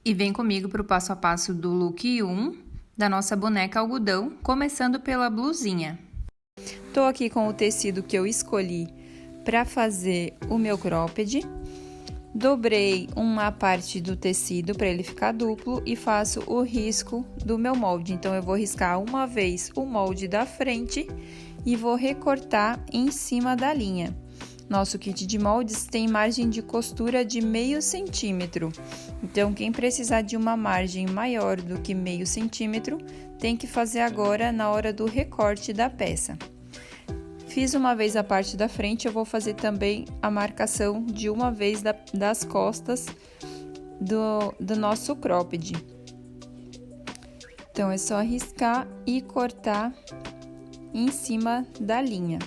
E vem comigo para o passo a passo do look 1 da nossa boneca algodão, começando pela blusinha. Tô aqui com o tecido que eu escolhi para fazer o meu cropped. Dobrei uma parte do tecido para ele ficar duplo e faço o risco do meu molde. Então, eu vou riscar uma vez o molde da frente e vou recortar em cima da linha. Nosso kit de moldes tem margem de costura de 0,5 centímetro. Então, quem precisar de uma margem maior do que 0,5 centímetro, tem que fazer agora na hora do recorte da peça. Fiz uma vez a parte da frente, eu vou fazer também a marcação de uma vez das costas do nosso cropped. Então, é só riscar e cortar em cima da linha.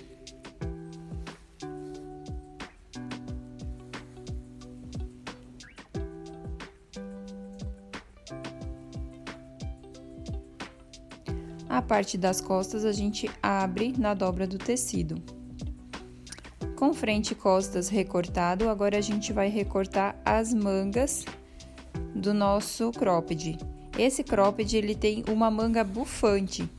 A parte das costas a gente abre na dobra do tecido. Com frente e costas recortado, agora a gente vai recortar as mangas do nosso cropped. Esse cropped, ele tem uma manga bufante.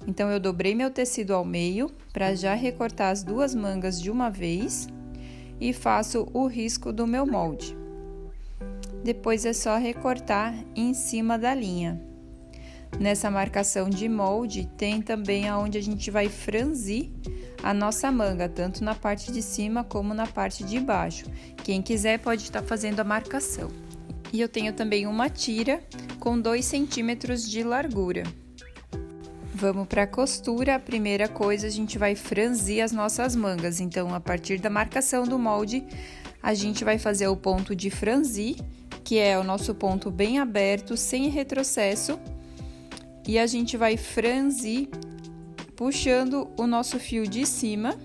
Então, eu dobrei meu tecido ao meio para já recortar as duas mangas de uma vez e faço o risco do meu molde. Depois, é só recortar em cima da linha. Nessa marcação de molde, tem também aonde a gente vai franzir a nossa manga, tanto na parte de cima como na parte de baixo. Quem quiser pode estar fazendo a marcação. E eu tenho também uma tira com 2 centímetros de largura. Vamos para a costura. A primeira coisa, a gente vai franzir as nossas mangas. Então, a partir da marcação do molde, a gente vai fazer o ponto de franzir, que é o nosso ponto bem aberto, sem retrocesso. E a gente vai franzir puxando o nosso fio de cima,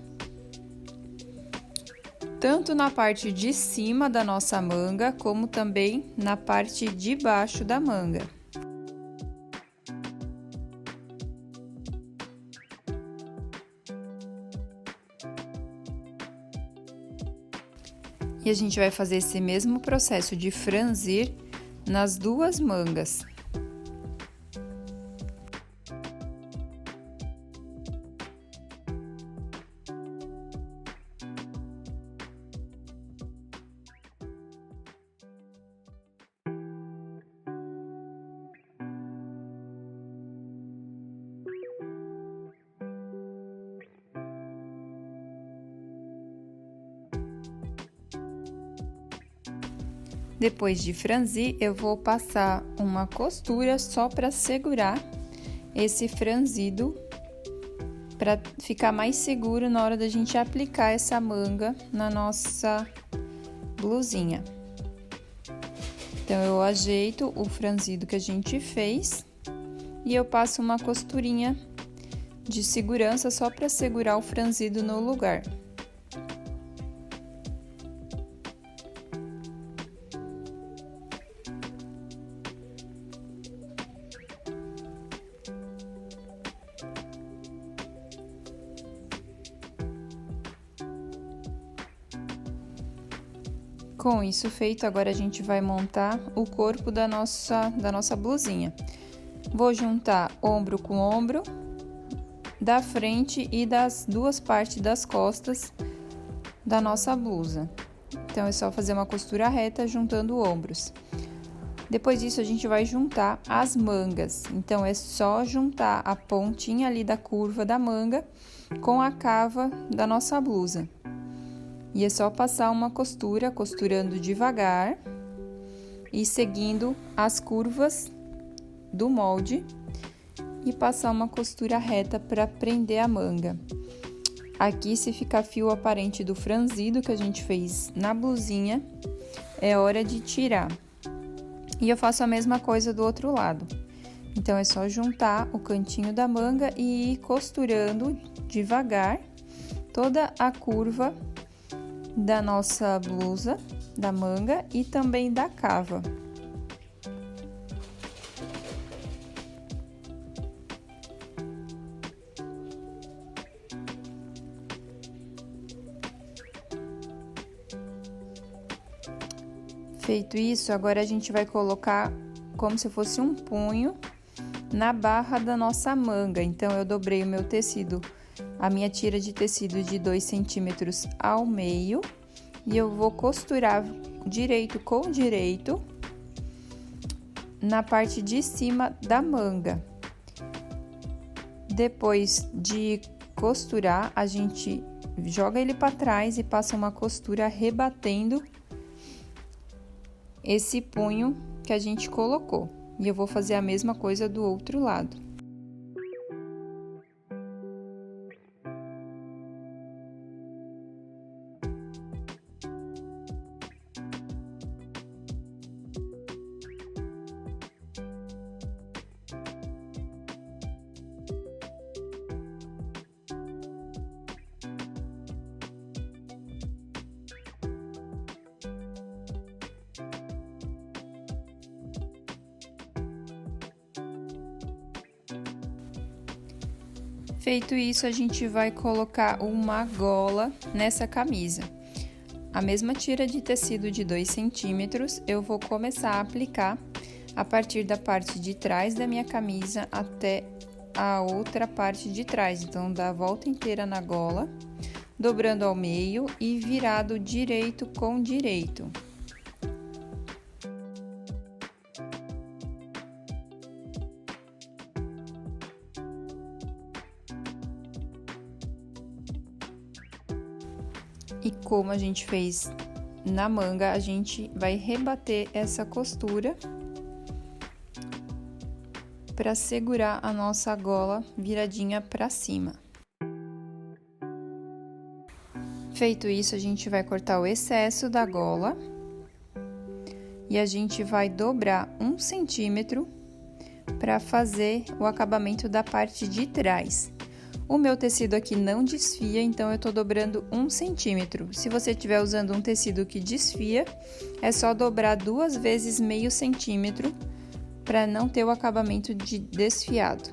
tanto na parte de cima da nossa manga, como também na parte de baixo da manga. E a gente vai fazer esse mesmo processo de franzir nas duas mangas. Depois de franzir, eu vou passar uma costura só para segurar esse franzido, para ficar mais seguro na hora da gente aplicar essa manga na nossa blusinha. Então, eu ajeito o franzido que a gente fez e eu passo uma costurinha de segurança só para segurar o franzido no lugar. Com isso feito, agora a gente vai montar o corpo da nossa blusinha. Vou juntar ombro com ombro, da frente e das duas partes das costas da nossa blusa. Então, é só fazer uma costura reta juntando ombros. Depois disso, a gente vai juntar as mangas. Então, é só juntar a pontinha ali da curva da manga com a cava da nossa blusa. E é só passar uma costura, costurando devagar e seguindo as curvas do molde e passar uma costura reta para prender a manga. Aqui, se ficar fio aparente do franzido que a gente fez na blusinha, é hora de tirar. E eu faço a mesma coisa do outro lado. Então, é só juntar o cantinho da manga e ir costurando devagar toda a curva da nossa blusa, da manga e também da cava. Feito isso, agora a gente vai colocar como se fosse um punho na barra da nossa manga. Então, eu dobrei o meu tecido, a minha tira de tecido de 2 centímetros ao meio, e eu vou costurar direito com direito na parte de cima da manga. Depois de costurar, a gente joga ele para trás e passa uma costura rebatendo esse punho que a gente colocou. E eu vou fazer a mesma coisa do outro lado. Feito isso, a gente vai colocar uma gola nessa camisa. A mesma tira de tecido de 2 centímetros, eu vou começar a aplicar a partir da parte de trás da minha camisa até a outra parte de trás. Então, dá a volta inteira na gola, dobrando ao meio e virado direito com direito. E como a gente fez na manga, a gente vai rebater essa costura para segurar a nossa gola viradinha para cima. Feito isso, a gente vai cortar o excesso da gola e a gente vai dobrar 1 centímetro para fazer o acabamento da parte de trás. O meu tecido aqui não desfia, então eu tô dobrando 1 centímetro. Se você estiver usando um tecido que desfia, é só dobrar 2 vezes meio centímetro para não ter o acabamento de desfiado.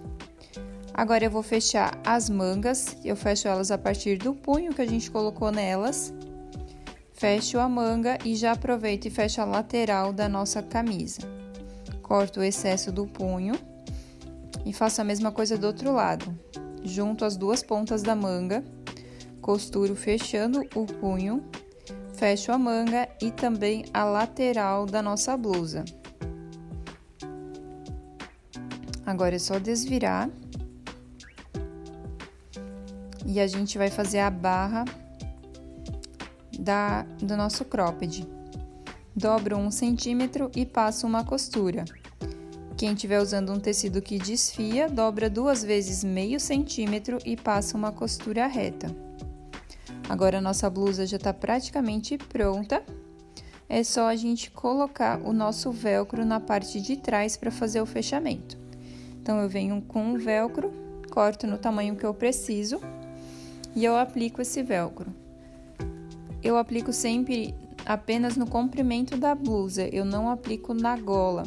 Agora eu vou fechar as mangas, eu fecho elas a partir do punho que a gente colocou nelas. Fecho a manga e já aproveito e fecho a lateral da nossa camisa. Corto o excesso do punho e faço a mesma coisa do outro lado. Junto as duas pontas da manga, costuro fechando o punho, fecho a manga e também a lateral da nossa blusa. Agora é só desvirar e a gente vai fazer a barra do nosso cropped. Dobro 1 centímetro e passo uma costura. Quem estiver usando um tecido que desfia, dobra 2 vezes meio centímetro e passa uma costura reta. Agora, a nossa blusa já está praticamente pronta. É só a gente colocar o nosso velcro na parte de trás para fazer o fechamento. Então, eu venho com o velcro, corto no tamanho que eu preciso e eu aplico esse velcro. Eu aplico sempre apenas no comprimento da blusa, eu não aplico na gola.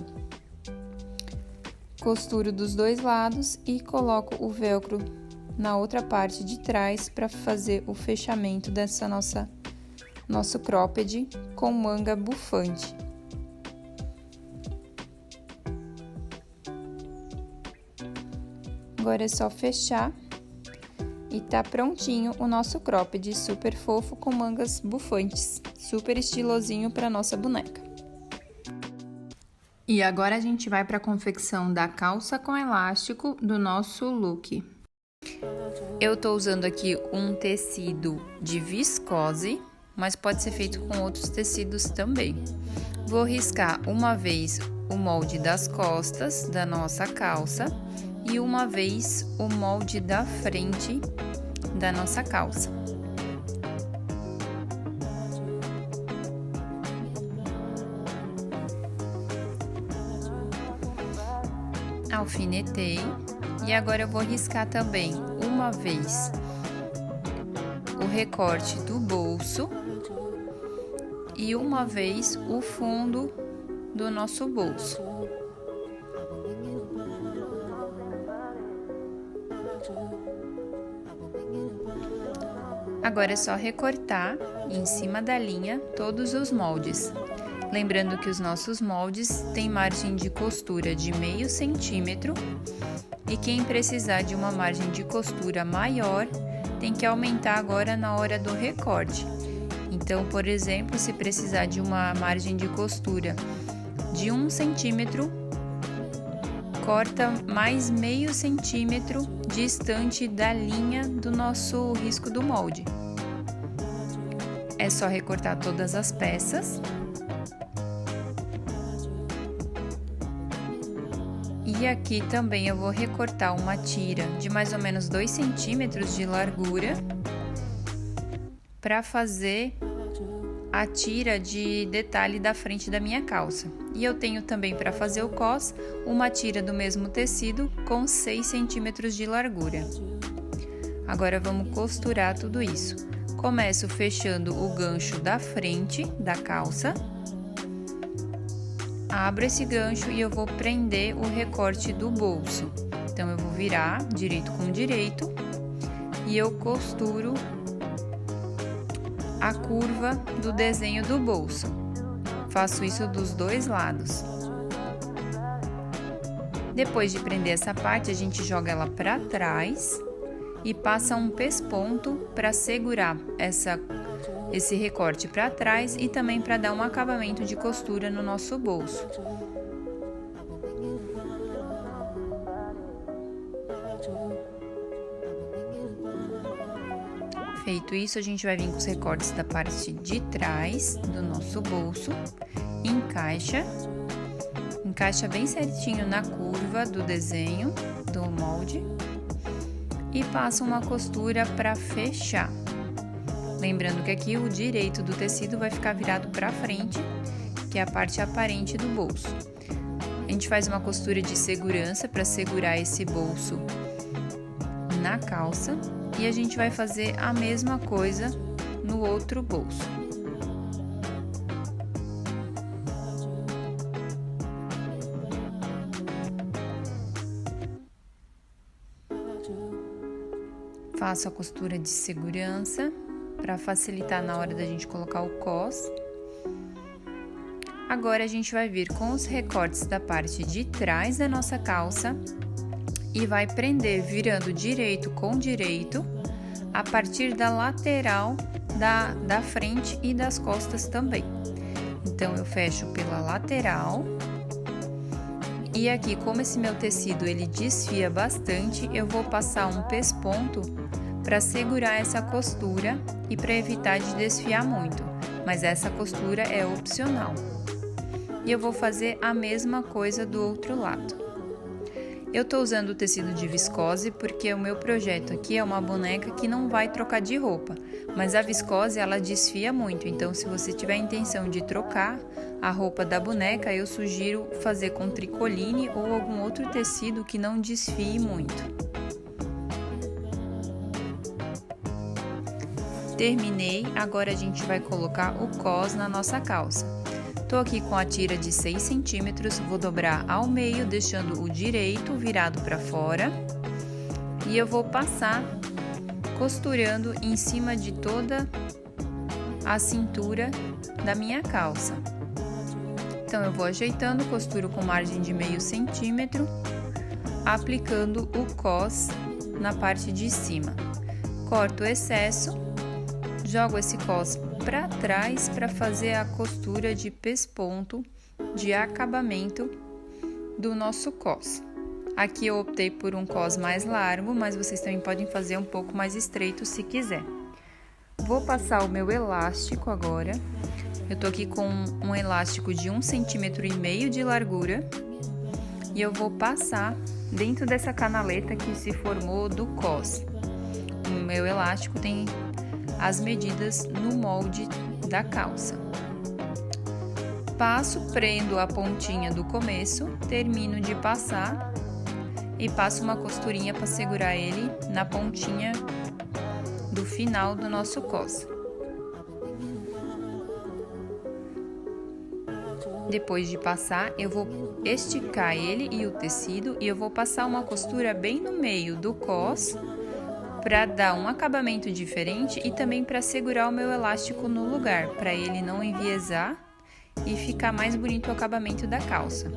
Costuro dos dois lados e coloco o velcro na outra parte de trás para fazer o fechamento dessa nosso cropped com manga bufante. Agora é só fechar e tá prontinho o nosso cropped super fofo com mangas bufantes, super estilosinho para nossa boneca. E agora a gente vai para a confecção da calça com elástico do nosso look. Eu tô usando aqui um tecido de viscose, mas pode ser feito com outros tecidos também. Vou riscar uma vez o molde das costas da nossa calça e uma vez o molde da frente da nossa calça. Alfinetei e agora eu vou riscar também uma vez o recorte do bolso e uma vez o fundo do nosso bolso. Agora é só recortar em cima da linha todos os moldes. Lembrando que os nossos moldes têm margem de costura de meio centímetro e quem precisar de uma margem de costura maior tem que aumentar agora na hora do recorte. Então, por exemplo, se precisar de uma margem de costura de 1 centímetro, corta mais meio centímetro distante da linha do nosso risco do molde. É só recortar todas as peças. E aqui também eu vou recortar uma tira de mais ou menos 2 centímetros de largura para fazer a tira de detalhe da frente da minha calça. E eu tenho também para fazer o cos uma tira do mesmo tecido com 6 centímetros de largura. Agora vamos costurar tudo isso. Começo fechando o gancho da frente da calça. Abro esse gancho e eu vou prender o recorte do bolso. Então, eu vou virar direito com direito e eu costuro a curva do desenho do bolso. Faço isso dos dois lados. Depois de prender essa parte, a gente joga ela para trás e passa um pesponto para segurar esse recorte para trás e também para dar um acabamento de costura no nosso bolso. Feito isso, a gente vai vir com os recortes da parte de trás do nosso bolso, encaixa bem certinho na curva do desenho do molde e passa uma costura para fechar. Lembrando que aqui o direito do tecido vai ficar virado para frente, que é a parte aparente do bolso. A gente faz uma costura de segurança para segurar esse bolso na calça e a gente vai fazer a mesma coisa no outro bolso. Faço a costura de segurança para facilitar na hora da gente colocar o cos. Agora a gente vai vir com os recortes da parte de trás da nossa calça e vai prender virando direito com direito a partir da lateral da frente e das costas também. Então, eu fecho pela lateral e aqui, como esse meu tecido ele desfia bastante, eu vou passar um pesponto para segurar essa costura e para evitar de desfiar muito, mas essa costura é opcional. E eu vou fazer a mesma coisa do outro lado. Eu tô usando o tecido de viscose porque o meu projeto aqui é uma boneca que não vai trocar de roupa, mas a viscose ela desfia muito, então se você tiver a intenção de trocar a roupa da boneca, eu sugiro fazer com tricoline ou algum outro tecido que não desfie muito. Terminei, agora a gente vai colocar o cos na nossa calça. Tô aqui com a tira de 6 centímetros, vou dobrar ao meio, deixando o direito virado para fora. E eu vou passar costurando em cima de toda a cintura da minha calça. Então, eu vou ajeitando, costuro com margem de meio centímetro, aplicando o cos na parte de cima. Corto o excesso. Jogo esse cos para trás para fazer a costura de pesponto de acabamento do nosso cos. Aqui eu optei por um cos mais largo, mas vocês também podem fazer um pouco mais estreito se quiser. Vou passar o meu elástico agora. Eu tô aqui com um elástico de 1,5 cm de largura e eu vou passar dentro dessa canaleta que se formou do cos. O meu elástico tem as medidas no molde da calça. Passo, prendo a pontinha do começo, termino de passar e passo uma costurinha para segurar ele na pontinha do final do nosso cos. Depois de passar, eu vou esticar ele e o tecido e eu vou passar uma costura bem no meio do cos para dar um acabamento diferente e também para segurar o meu elástico no lugar, para ele não enviesar e ficar mais bonito o acabamento da calça.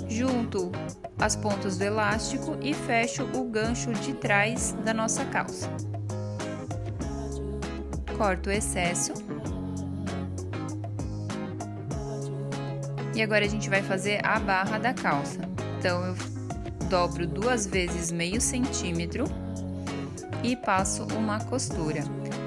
Junto as pontas do elástico e fecho o gancho de trás da nossa calça. Corto o excesso. E agora a gente vai fazer a barra da calça. Então, eu dobro 2 vezes meio centímetro e passo uma costura.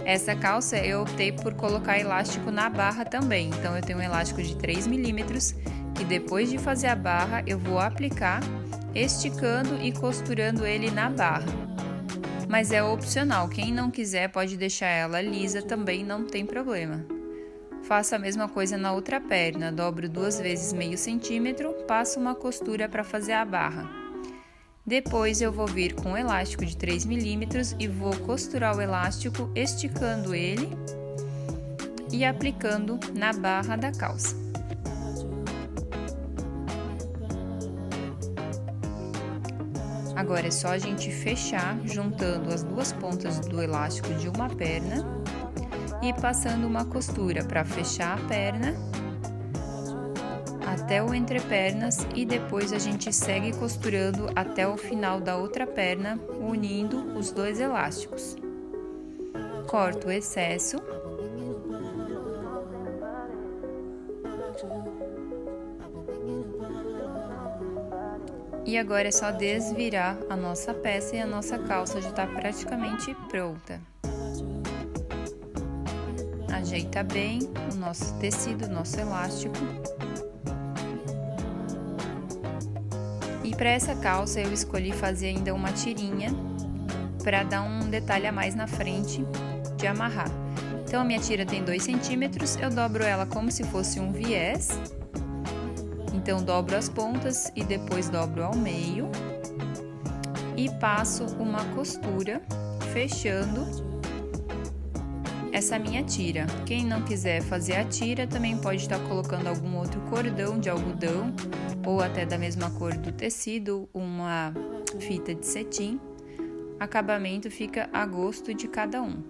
Essa calça eu optei por colocar elástico na barra também. Então, eu tenho um elástico de 3 milímetros que depois de fazer a barra eu vou aplicar, esticando e costurando ele na barra. Mas é opcional, quem não quiser pode deixar ela lisa também, não tem problema. Faço a mesma coisa na outra perna, dobro 2 vezes meio centímetro, passo uma costura para fazer a barra. Depois eu vou vir com o elástico de 3 milímetros e vou costurar o elástico, esticando ele e aplicando na barra da calça. Agora é só a gente fechar, juntando as duas pontas do elástico de uma perna e passando uma costura para fechar a perna até o entrepernas e depois a gente segue costurando até o final da outra perna, unindo os dois elásticos. Corto o excesso. E agora é só desvirar a nossa peça e a nossa calça já está praticamente pronta. Ajeita bem o nosso tecido, o nosso elástico. E para essa calça eu escolhi fazer ainda uma tirinha para dar um detalhe a mais na frente de amarrar. Então a minha tira tem 2 centímetros, eu dobro ela como se fosse um viés. Então, dobro as pontas e depois dobro ao meio e passo uma costura, fechando essa minha tira. Quem não quiser fazer a tira, também pode estar colocando algum outro cordão de algodão ou até da mesma cor do tecido, uma fita de cetim. Acabamento fica a gosto de cada um.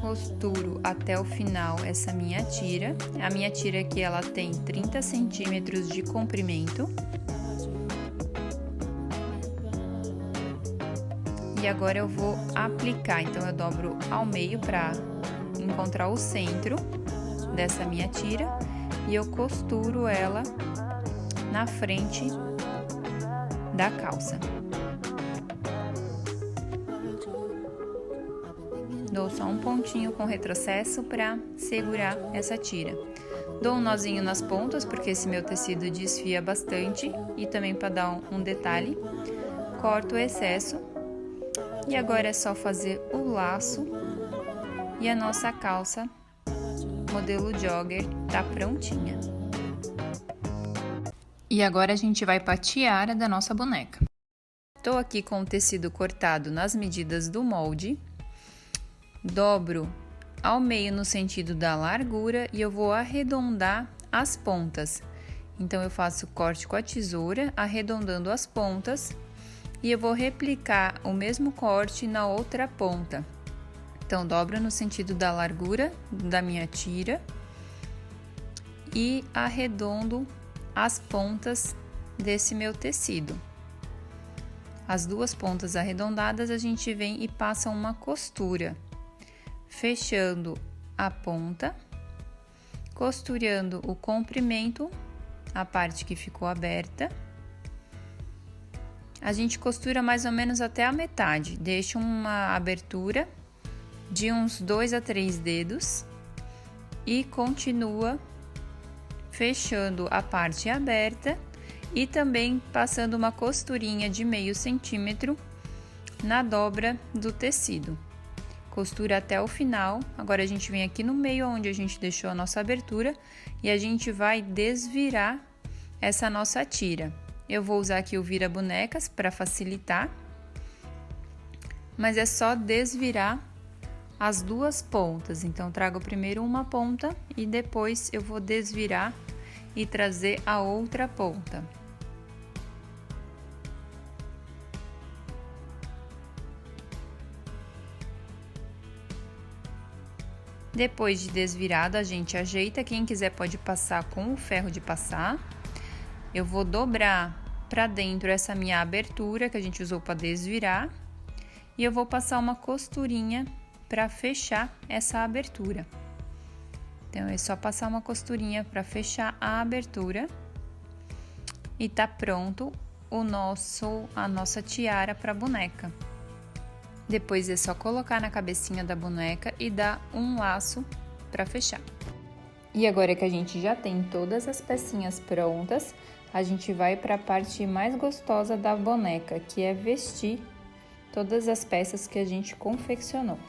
Costuro até o final essa minha tira. A minha tira aqui ela tem 30 centímetros de comprimento. E agora eu vou aplicar, então eu dobro ao meio para encontrar o centro dessa minha tira e eu costuro ela na frente da calça. Dou só um pontinho com retrocesso para segurar essa tira. Dou um nozinho nas pontas, porque esse meu tecido desfia bastante e também para dar um detalhe. Corto o excesso e agora é só fazer o laço e a nossa calça modelo jogger tá prontinha. E agora a gente vai para a tiara da nossa boneca. Tô aqui com o tecido cortado nas medidas do molde. Dobro ao meio no sentido da largura e eu vou arredondar as pontas. Então, eu faço corte com a tesoura, arredondando as pontas e eu vou replicar o mesmo corte na outra ponta. Então, dobro no sentido da largura da minha tira e arredondo as pontas desse meu tecido. As duas pontas arredondadas, a gente vem e passa uma costura. Fechando a ponta, costurando o comprimento, a parte que ficou aberta. A gente costura mais ou menos até a metade, deixa uma abertura de uns 2 a 3 dedos e continua fechando a parte aberta e também passando uma costurinha de meio centímetro na dobra do tecido. Costura até o final. Agora a gente vem aqui no meio onde a gente deixou a nossa abertura e a gente vai desvirar essa nossa tira. Eu vou usar aqui o vira-bonecas para facilitar, mas é só desvirar as duas pontas. Então, trago primeiro uma ponta e depois eu vou desvirar e trazer a outra ponta. Depois de desvirado, a gente ajeita. Quem quiser pode passar com o ferro de passar. Eu vou dobrar para dentro essa minha abertura que a gente usou para desvirar. E eu vou passar uma costurinha para fechar essa abertura. Então, é só passar uma costurinha para fechar a abertura. E tá pronto a nossa tiara para boneca. Depois é só colocar na cabecinha da boneca e dar um laço para fechar. E agora que a gente já tem todas as pecinhas prontas, a gente vai para a parte mais gostosa da boneca, que é vestir todas as peças que a gente confeccionou.